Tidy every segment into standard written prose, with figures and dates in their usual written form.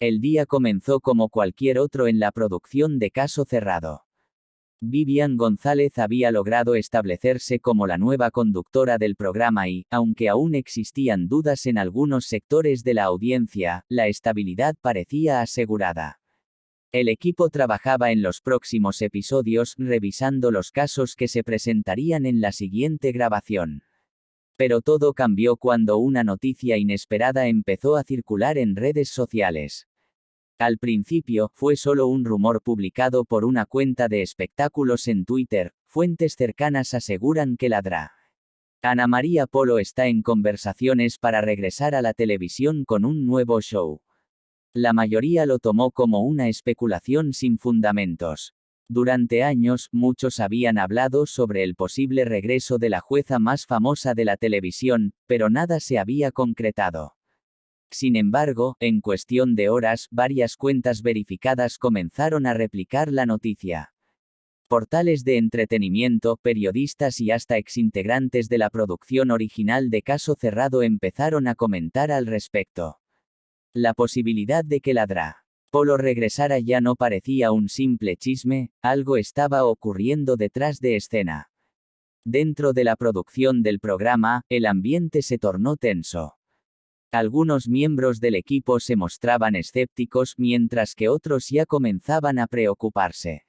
El día comenzó como cualquier otro en la producción de Caso Cerrado. Vivian González había logrado establecerse como la nueva conductora del programa y, aunque aún existían dudas en algunos sectores de la audiencia, la estabilidad parecía asegurada. El equipo trabajaba en los próximos episodios, revisando los casos que se presentarían en la siguiente grabación. Pero todo cambió cuando una noticia inesperada empezó a circular en redes sociales. Al principio, fue solo un rumor publicado por una cuenta de espectáculos en Twitter. Fuentes cercanas aseguran que la Dra. Ana María Polo está en conversaciones para regresar a la televisión con un nuevo show. La mayoría lo tomó como una especulación sin fundamentos. Durante años, muchos habían hablado sobre el posible regreso de la jueza más famosa de la televisión, pero nada se había concretado. Sin embargo, en cuestión de horas, varias cuentas verificadas comenzaron a replicar la noticia. Portales de entretenimiento, periodistas y hasta exintegrantes de la producción original de Caso Cerrado empezaron a comentar al respecto. La posibilidad de que la Dra. Polo regresara ya no parecía un simple chisme, algo estaba ocurriendo detrás de escena. Dentro de la producción del programa, el ambiente se tornó tenso. Algunos miembros del equipo se mostraban escépticos, mientras que otros ya comenzaban a preocuparse.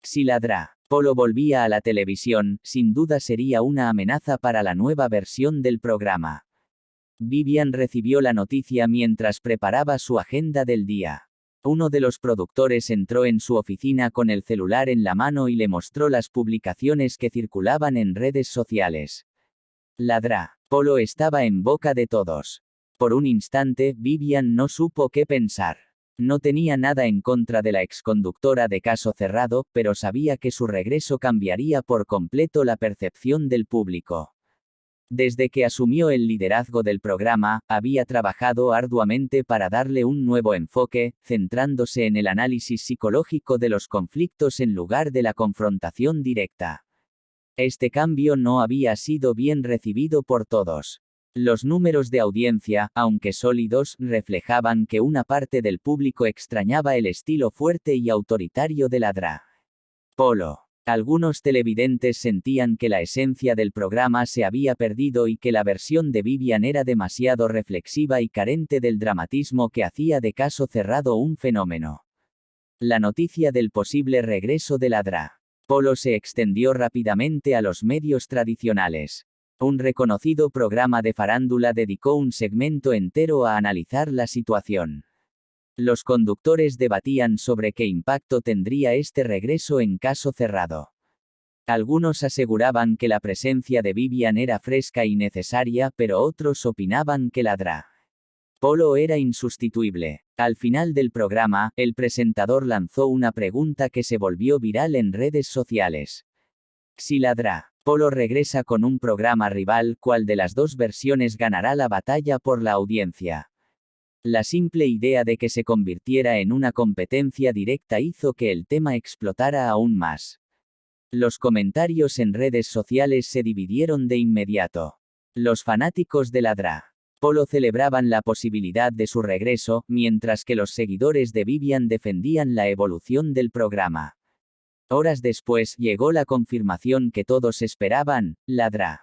Si la Dra. Polo volvía a la televisión, sin duda sería una amenaza para la nueva versión del programa. Vivian recibió la noticia mientras preparaba su agenda del día. Uno de los productores entró en su oficina con el celular en la mano y le mostró las publicaciones que circulaban en redes sociales. La Dra. Polo estaba en boca de todos. Por un instante, Vivian no supo qué pensar. No tenía nada en contra de la exconductora de Caso Cerrado, pero sabía que su regreso cambiaría por completo la percepción del público. Desde que asumió el liderazgo del programa, había trabajado arduamente para darle un nuevo enfoque, centrándose en el análisis psicológico de los conflictos en lugar de la confrontación directa. Este cambio no había sido bien recibido por todos. Los números de audiencia, aunque sólidos, reflejaban que una parte del público extrañaba el estilo fuerte y autoritario de la Dra. Polo. Algunos televidentes sentían que la esencia del programa se había perdido y que la versión de Vivian era demasiado reflexiva y carente del dramatismo que hacía de Caso Cerrado un fenómeno. La noticia del posible regreso de la Dra. Polo se extendió rápidamente a los medios tradicionales. Un reconocido programa de farándula dedicó un segmento entero a analizar la situación. Los conductores debatían sobre qué impacto tendría este regreso en Caso Cerrado. Algunos aseguraban que la presencia de Vivian era fresca y necesaria, pero otros opinaban que la Dra. Polo era insustituible. Al final del programa, el presentador lanzó una pregunta que se volvió viral en redes sociales. Si la Dra. Polo regresa con un programa rival, ¿cuál de las dos versiones ganará la batalla por la audiencia? La simple idea de que se convirtiera en una competencia directa hizo que el tema explotara aún más. Los comentarios en redes sociales se dividieron de inmediato. Los fanáticos de la Dra. Polo celebraban la posibilidad de su regreso, mientras que los seguidores de Vivian defendían la evolución del programa. Horas después, llegó la confirmación que todos esperaban: la Dra.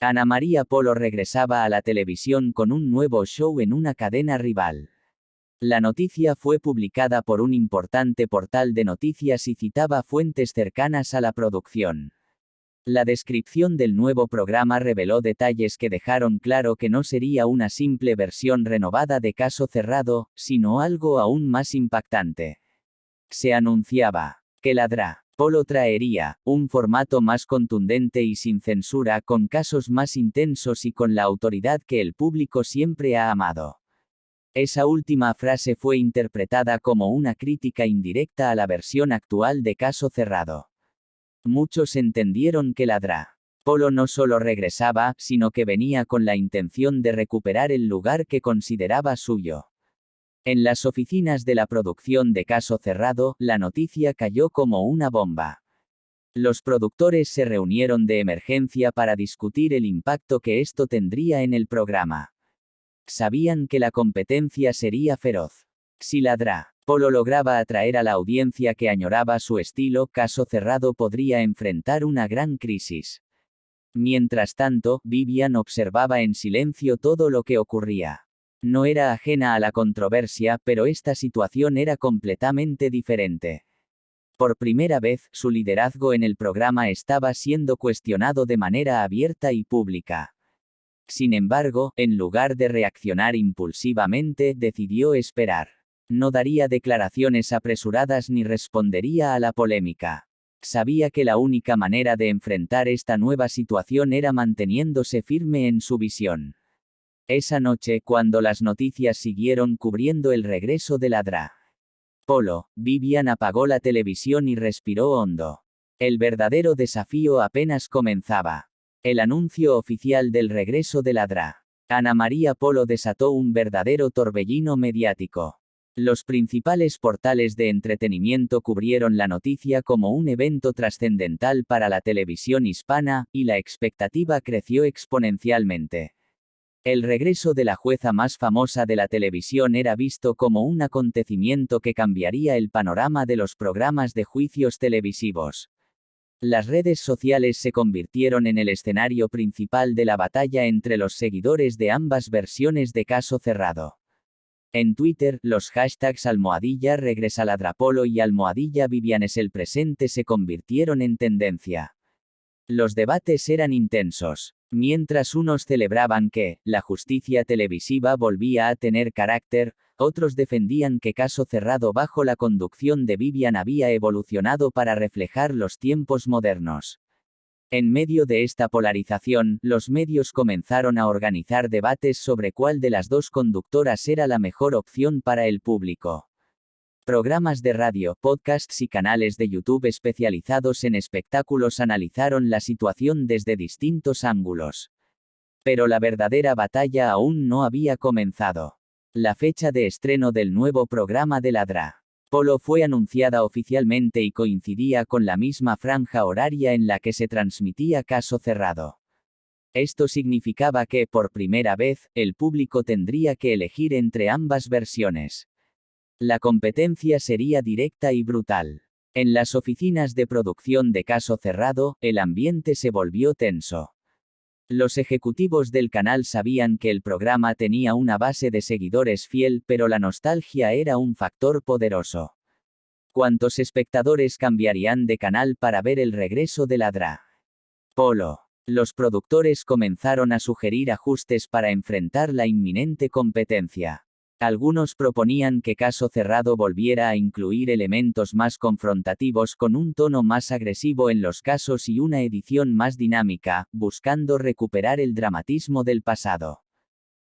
Ana María Polo regresaba a la televisión con un nuevo show en una cadena rival. La noticia fue publicada por un importante portal de noticias y citaba fuentes cercanas a la producción. La descripción del nuevo programa reveló detalles que dejaron claro que no sería una simple versión renovada de Caso Cerrado, sino algo aún más impactante. Se anunciaba que la Dra. Polo traería un formato más contundente y sin censura, con casos más intensos y con la autoridad que el público siempre ha amado. Esa última frase fue interpretada como una crítica indirecta a la versión actual de Caso Cerrado. Muchos entendieron que la Dra. Polo no solo regresaba, sino que venía con la intención de recuperar el lugar que consideraba suyo. En las oficinas de la producción de Caso Cerrado, la noticia cayó como una bomba. Los productores se reunieron de emergencia para discutir el impacto que esto tendría en el programa. Sabían que la competencia sería feroz. Si Ladra Polo lograba atraer a la audiencia que añoraba su estilo, Caso Cerrado podría enfrentar una gran crisis. Mientras tanto, Vivian observaba en silencio todo lo que ocurría. No era ajena a la controversia, pero esta situación era completamente diferente. Por primera vez, su liderazgo en el programa estaba siendo cuestionado de manera abierta y pública. Sin embargo, en lugar de reaccionar impulsivamente, decidió esperar. No daría declaraciones apresuradas ni respondería a la polémica. Sabía que la única manera de enfrentar esta nueva situación era manteniéndose firme en su visión. Esa noche, cuando las noticias siguieron cubriendo el regreso de Ladra Polo, Vivian apagó la televisión y respiró hondo. El verdadero desafío apenas comenzaba. El anuncio oficial del regreso de Ladra Ana María Polo desató un verdadero torbellino mediático. Los principales portales de entretenimiento cubrieron la noticia como un evento trascendental para la televisión hispana, y la expectativa creció exponencialmente. El regreso de la jueza más famosa de la televisión era visto como un acontecimiento que cambiaría el panorama de los programas de juicios televisivos. Las redes sociales se convirtieron en el escenario principal de la batalla entre los seguidores de ambas versiones de Caso Cerrado. En Twitter, los hashtags #RegresaLadraPolo y #Vivian es el presente se convirtieron en tendencia. Los debates eran intensos. Mientras unos celebraban que la justicia televisiva volvía a tener carácter, otros defendían que Caso Cerrado bajo la conducción de Vivian había evolucionado para reflejar los tiempos modernos. En medio de esta polarización, los medios comenzaron a organizar debates sobre cuál de las dos conductoras era la mejor opción para el público. Programas de radio, podcasts y canales de YouTube especializados en espectáculos analizaron la situación desde distintos ángulos. Pero la verdadera batalla aún no había comenzado. La fecha de estreno del nuevo programa de Ladra Polo fue anunciada oficialmente y coincidía con la misma franja horaria en la que se transmitía Caso Cerrado. Esto significaba que, por primera vez, el público tendría que elegir entre ambas versiones. La competencia sería directa y brutal. En las oficinas de producción de Caso Cerrado, el ambiente se volvió tenso. Los ejecutivos del canal sabían que el programa tenía una base de seguidores fiel, pero la nostalgia era un factor poderoso. ¿Cuántos espectadores cambiarían de canal para ver el regreso de Ladra Polo? Los productores comenzaron a sugerir ajustes para enfrentar la inminente competencia. Algunos proponían que Caso Cerrado volviera a incluir elementos más confrontativos con un tono más agresivo en los casos y una edición más dinámica, buscando recuperar el dramatismo del pasado.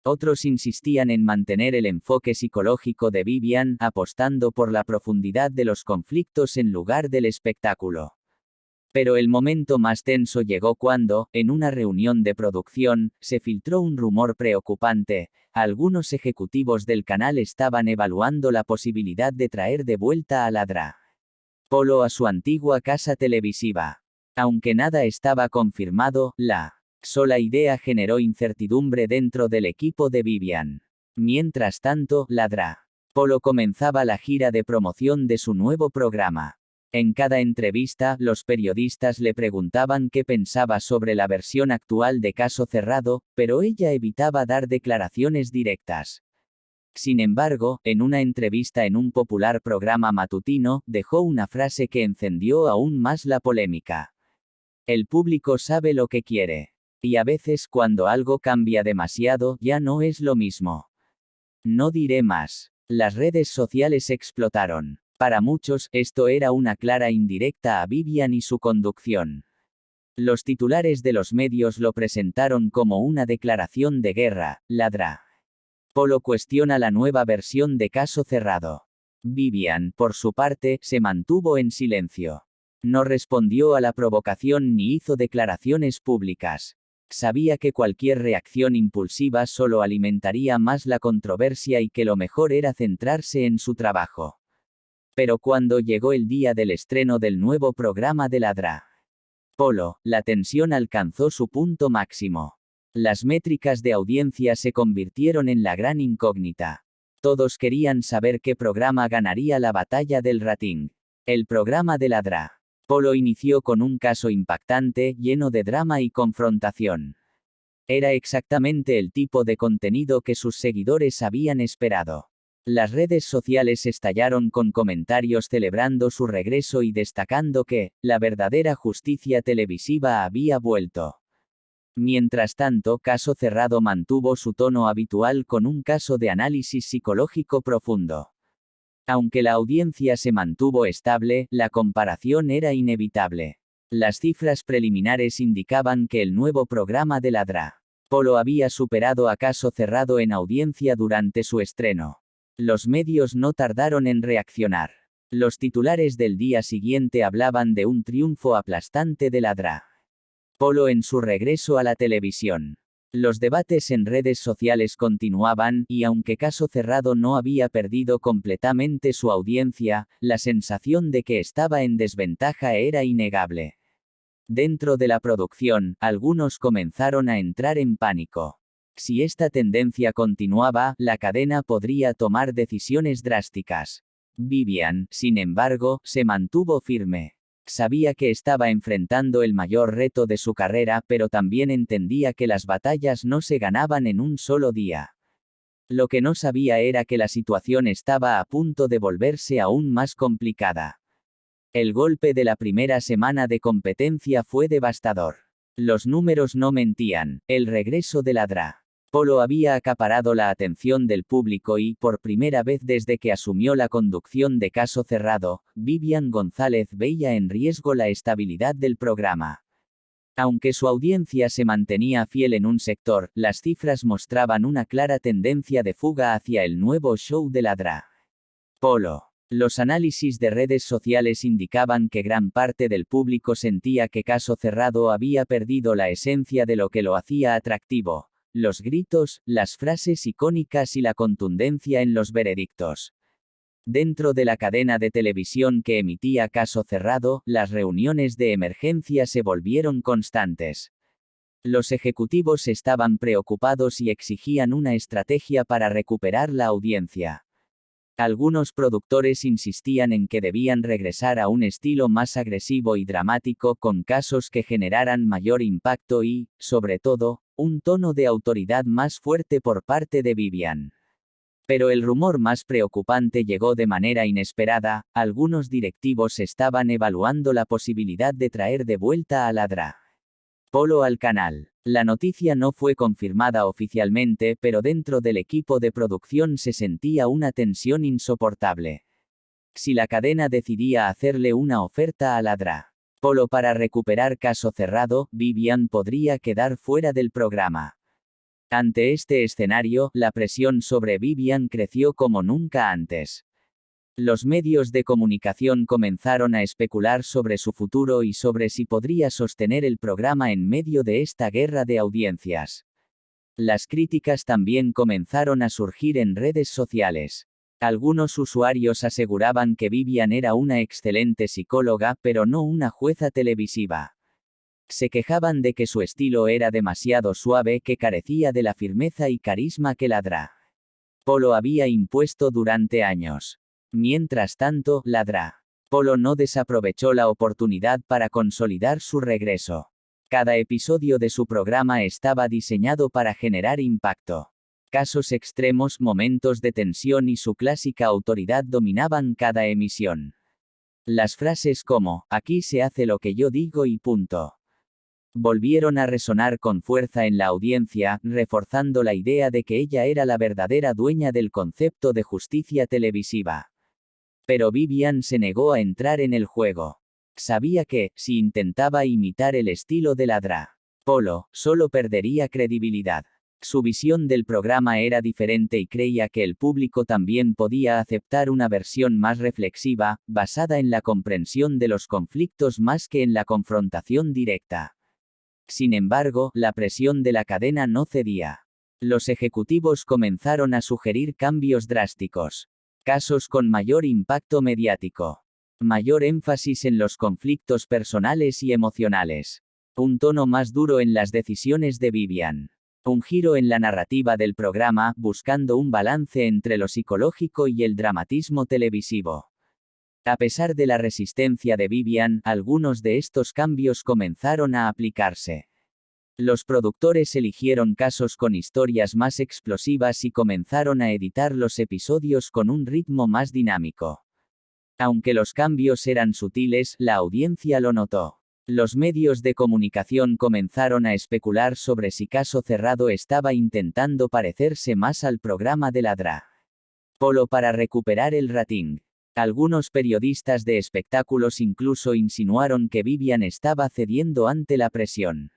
Otros insistían en mantener el enfoque psicológico de Vivian, apostando por la profundidad de los conflictos en lugar del espectáculo. Pero el momento más tenso llegó cuando, en una reunión de producción, se filtró un rumor preocupante. Algunos ejecutivos del canal estaban evaluando la posibilidad de traer de vuelta a Ladra Polo a su antigua casa televisiva. Aunque nada estaba confirmado, la sola idea generó incertidumbre dentro del equipo de Vivian. Mientras tanto, Ladra Polo comenzaba la gira de promoción de su nuevo programa. En cada entrevista, los periodistas le preguntaban qué pensaba sobre la versión actual de Caso Cerrado, pero ella evitaba dar declaraciones directas. Sin embargo, en una entrevista en un popular programa matutino, dejó una frase que encendió aún más la polémica. El público sabe lo que quiere. Y a veces cuando algo cambia demasiado, ya no es lo mismo. No diré más. Las redes sociales explotaron. Para muchos, esto era una clara indirecta a Vivian y su conducción. Los titulares de los medios lo presentaron como una declaración de guerra. Ladra Polo cuestiona la nueva versión de Caso Cerrado. Vivian, por su parte, se mantuvo en silencio. No respondió a la provocación ni hizo declaraciones públicas. Sabía que cualquier reacción impulsiva solo alimentaría más la controversia y que lo mejor era centrarse en su trabajo. Pero cuando llegó el día del estreno del nuevo programa de Ladra Polo, la tensión alcanzó su punto máximo. Las métricas de audiencia se convirtieron en la gran incógnita. Todos querían saber qué programa ganaría la batalla del rating. El programa de la DRA. Polo inició con un caso impactante, lleno de drama y confrontación. Era exactamente el tipo de contenido que sus seguidores habían esperado. Las redes sociales estallaron con comentarios celebrando su regreso y destacando que la verdadera justicia televisiva había vuelto. Mientras tanto, Caso Cerrado mantuvo su tono habitual con un caso de análisis psicológico profundo. Aunque la audiencia se mantuvo estable, la comparación era inevitable. Las cifras preliminares indicaban que el nuevo programa de la DRA. Polo había superado a Caso Cerrado en audiencia durante su estreno. Los medios no tardaron en reaccionar. Los titulares del día siguiente hablaban de un triunfo aplastante de la DRA. Polo en su regreso a la televisión. Los debates en redes sociales continuaban, y aunque Caso Cerrado no había perdido completamente su audiencia, la sensación de que estaba en desventaja era innegable. Dentro de la producción, algunos comenzaron a entrar en pánico. Si esta tendencia continuaba, la cadena podría tomar decisiones drásticas. Vivian, sin embargo, se mantuvo firme. Sabía que estaba enfrentando el mayor reto de su carrera, pero también entendía que las batallas no se ganaban en un solo día. Lo que no sabía era que la situación estaba a punto de volverse aún más complicada. El golpe de la primera semana de competencia fue devastador. Los números no mentían. El regreso de la DRA. Polo había acaparado la atención del público y, por primera vez desde que asumió la conducción de Caso Cerrado, Vivian González veía en riesgo la estabilidad del programa. Aunque su audiencia se mantenía fiel en un sector, las cifras mostraban una clara tendencia de fuga hacia el nuevo show de la DRA. Polo. Los análisis de redes sociales indicaban que gran parte del público sentía que Caso Cerrado había perdido la esencia de lo que lo hacía atractivo. Los gritos, las frases icónicas y la contundencia en los veredictos. Dentro de la cadena de televisión que emitía Caso Cerrado, las reuniones de emergencia se volvieron constantes. Los ejecutivos estaban preocupados y exigían una estrategia para recuperar la audiencia. Algunos productores insistían en que debían regresar a un estilo más agresivo y dramático con casos que generaran mayor impacto y, sobre todo, un tono de autoridad más fuerte por parte de Vivian. Pero el rumor más preocupante llegó de manera inesperada. Algunos directivos estaban evaluando la posibilidad de traer de vuelta a la DRA. Polo al canal. La noticia no fue confirmada oficialmente, pero dentro del equipo de producción se sentía una tensión insoportable. Si la cadena decidía hacerle una oferta a la DRA. Polo para recuperar Caso Cerrado, Vivian podría quedar fuera del programa. Ante este escenario, la presión sobre Vivian creció como nunca antes. Los medios de comunicación comenzaron a especular sobre su futuro y sobre si podría sostener el programa en medio de esta guerra de audiencias. Las críticas también comenzaron a surgir en redes sociales. Algunos usuarios aseguraban que Vivian era una excelente psicóloga, pero no una jueza televisiva. Se quejaban de que su estilo era demasiado suave, que carecía de la firmeza y carisma que la DRA. Polo había impuesto durante años. Mientras tanto, la DRA. Polo no desaprovechó la oportunidad para consolidar su regreso. Cada episodio de su programa estaba diseñado para generar impacto. Casos extremos, momentos de tensión y su clásica autoridad dominaban cada emisión. Las frases como, aquí se hace lo que yo digo y punto. Volvieron a resonar con fuerza en la audiencia, reforzando la idea de que ella era la verdadera dueña del concepto de justicia televisiva. Pero Vivian se negó a entrar en el juego. Sabía que, si intentaba imitar el estilo de la DRA. Polo, solo perdería credibilidad. Su visión del programa era diferente y creía que el público también podía aceptar una versión más reflexiva, basada en la comprensión de los conflictos más que en la confrontación directa. Sin embargo, la presión de la cadena no cedía. Los ejecutivos comenzaron a sugerir cambios drásticos. Casos con mayor impacto mediático. Mayor énfasis en los conflictos personales y emocionales. Un tono más duro en las decisiones de Vivian. Un giro en la narrativa del programa, buscando un balance entre lo psicológico y el dramatismo televisivo. A pesar de la resistencia de Vivian, algunos de estos cambios comenzaron a aplicarse. Los productores eligieron casos con historias más explosivas y comenzaron a editar los episodios con un ritmo más dinámico. Aunque los cambios eran sutiles, la audiencia lo notó. Los medios de comunicación comenzaron a especular sobre si Caso Cerrado estaba intentando parecerse más al programa de la Dra. Polo para recuperar el rating. Algunos periodistas de espectáculos incluso insinuaron que Vivian estaba cediendo ante la presión.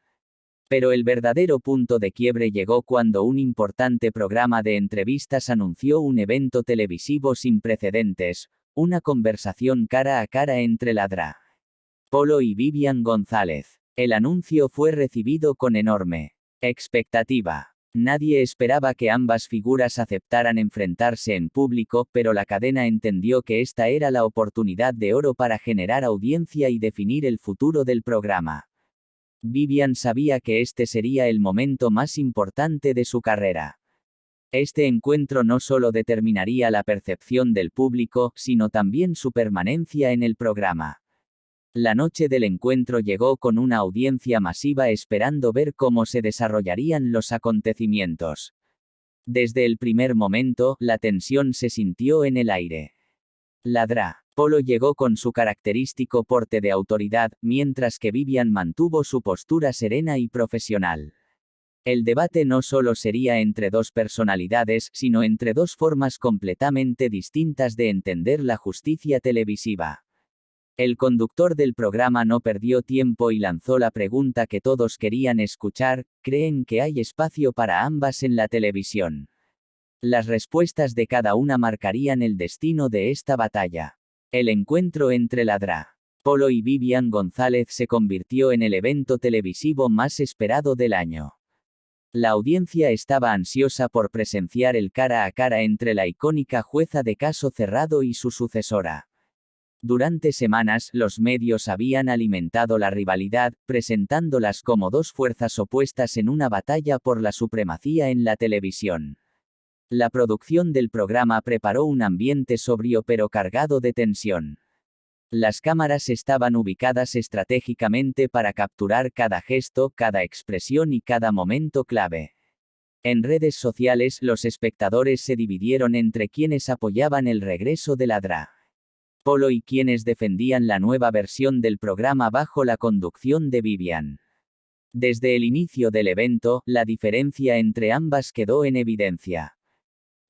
Pero el verdadero punto de quiebre llegó cuando un importante programa de entrevistas anunció un evento televisivo sin precedentes, una conversación cara a cara entre la Dra. Polo y Vivian González. El anuncio fue recibido con enorme expectativa. Nadie esperaba que ambas figuras aceptaran enfrentarse en público, pero la cadena entendió que esta era la oportunidad de oro para generar audiencia y definir el futuro del programa. Vivian sabía que este sería el momento más importante de su carrera. Este encuentro no solo determinaría la percepción del público, sino también su permanencia en el programa. La noche del encuentro llegó con una audiencia masiva esperando ver cómo se desarrollarían los acontecimientos. Desde el primer momento, la tensión se sintió en el aire. La Dra. Polo llegó con su característico porte de autoridad, mientras que Vivian mantuvo su postura serena y profesional. El debate no solo sería entre dos personalidades, sino entre dos formas completamente distintas de entender la justicia televisiva. El conductor del programa no perdió tiempo y lanzó la pregunta que todos querían escuchar: ¿creen que hay espacio para ambas en la televisión? Las respuestas de cada una marcarían el destino de esta batalla. El encuentro entre la Dra. Polo y Vivian González se convirtió en el evento televisivo más esperado del año. La audiencia estaba ansiosa por presenciar el cara a cara entre la icónica jueza de Caso Cerrado y su sucesora. Durante semanas, los medios habían alimentado la rivalidad, presentándolas como dos fuerzas opuestas en una batalla por la supremacía en la televisión. La producción del programa preparó un ambiente sobrio pero cargado de tensión. Las cámaras estaban ubicadas estratégicamente para capturar cada gesto, cada expresión y cada momento clave. En redes sociales, los espectadores se dividieron entre quienes apoyaban el regreso de la Dra. Polo y quienes defendían la nueva versión del programa bajo la conducción de Vivian. Desde el inicio del evento, la diferencia entre ambas quedó en evidencia.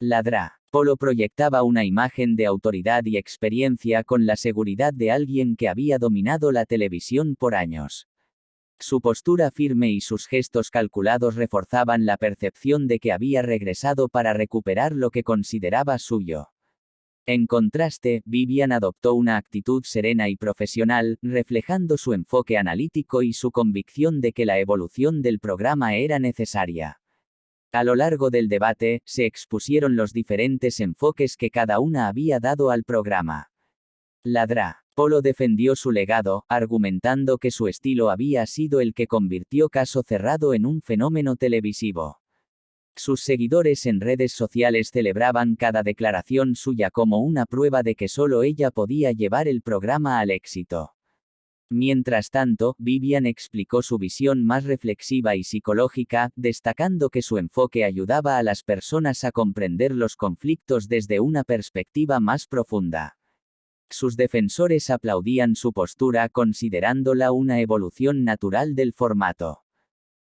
La Dra. Polo proyectaba una imagen de autoridad y experiencia con la seguridad de alguien que había dominado la televisión por años. Su postura firme y sus gestos calculados reforzaban la percepción de que había regresado para recuperar lo que consideraba suyo. En contraste, Vivian adoptó una actitud serena y profesional, reflejando su enfoque analítico y su convicción de que la evolución del programa era necesaria. A lo largo del debate, se expusieron los diferentes enfoques que cada una había dado al programa. La Dra. Polo defendió su legado, argumentando que su estilo había sido el que convirtió Caso Cerrado en un fenómeno televisivo. Sus seguidores en redes sociales celebraban cada declaración suya como una prueba de que solo ella podía llevar el programa al éxito. Mientras tanto, Vivian explicó su visión más reflexiva y psicológica, destacando que su enfoque ayudaba a las personas a comprender los conflictos desde una perspectiva más profunda. Sus defensores aplaudían su postura considerándola una evolución natural del formato.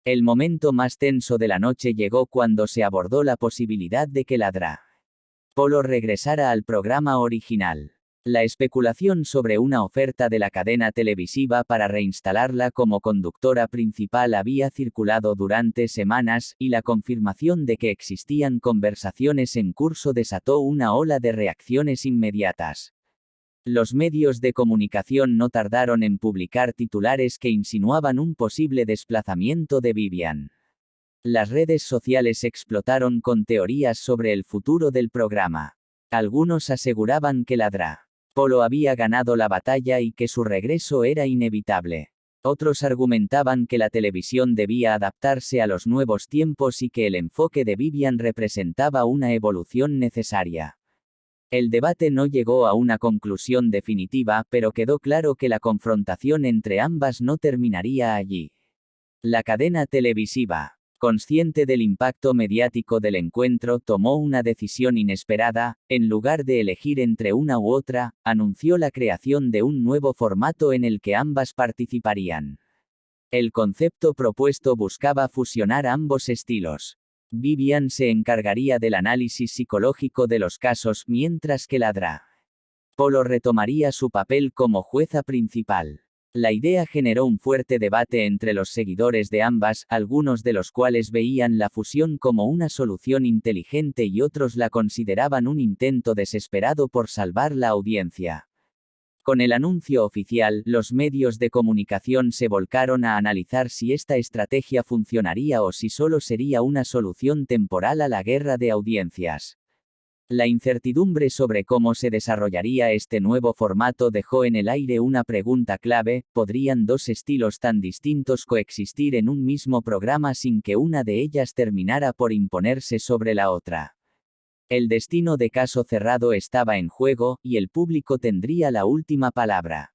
El momento más tenso de la noche llegó cuando se abordó la posibilidad de que la Dra. Polo regresara al programa original. La especulación sobre una oferta de la cadena televisiva para reinstalarla como conductora principal había circulado durante semanas, y la confirmación de que existían conversaciones en curso desató una ola de reacciones inmediatas. Los medios de comunicación no tardaron en publicar titulares que insinuaban un posible desplazamiento de Vivian. Las redes sociales explotaron con teorías sobre el futuro del programa. Algunos aseguraban que la Dra. Polo había ganado la batalla y que su regreso era inevitable. Otros argumentaban que la televisión debía adaptarse a los nuevos tiempos y que el enfoque de Vivian representaba una evolución necesaria. El debate no llegó a una conclusión definitiva, pero quedó claro que la confrontación entre ambas no terminaría allí. La cadena televisiva, consciente del impacto mediático del encuentro, tomó una decisión inesperada. En lugar de elegir entre una u otra, anunció la creación de un nuevo formato en el que ambas participarían. El concepto propuesto buscaba fusionar ambos estilos. Vivian se encargaría del análisis psicológico de los casos, mientras que Ladra Polo retomaría su papel como jueza principal. La idea generó un fuerte debate entre los seguidores de ambas, algunos de los cuales veían la fusión como una solución inteligente y otros la consideraban un intento desesperado por salvar la audiencia. Con el anuncio oficial, los medios de comunicación se volcaron a analizar si esta estrategia funcionaría o si solo sería una solución temporal a la guerra de audiencias. La incertidumbre sobre cómo se desarrollaría este nuevo formato dejó en el aire una pregunta clave: ¿podrían dos estilos tan distintos coexistir en un mismo programa sin que una de ellas terminara por imponerse sobre la otra? El destino de Caso Cerrado estaba en juego, y el público tendría la última palabra.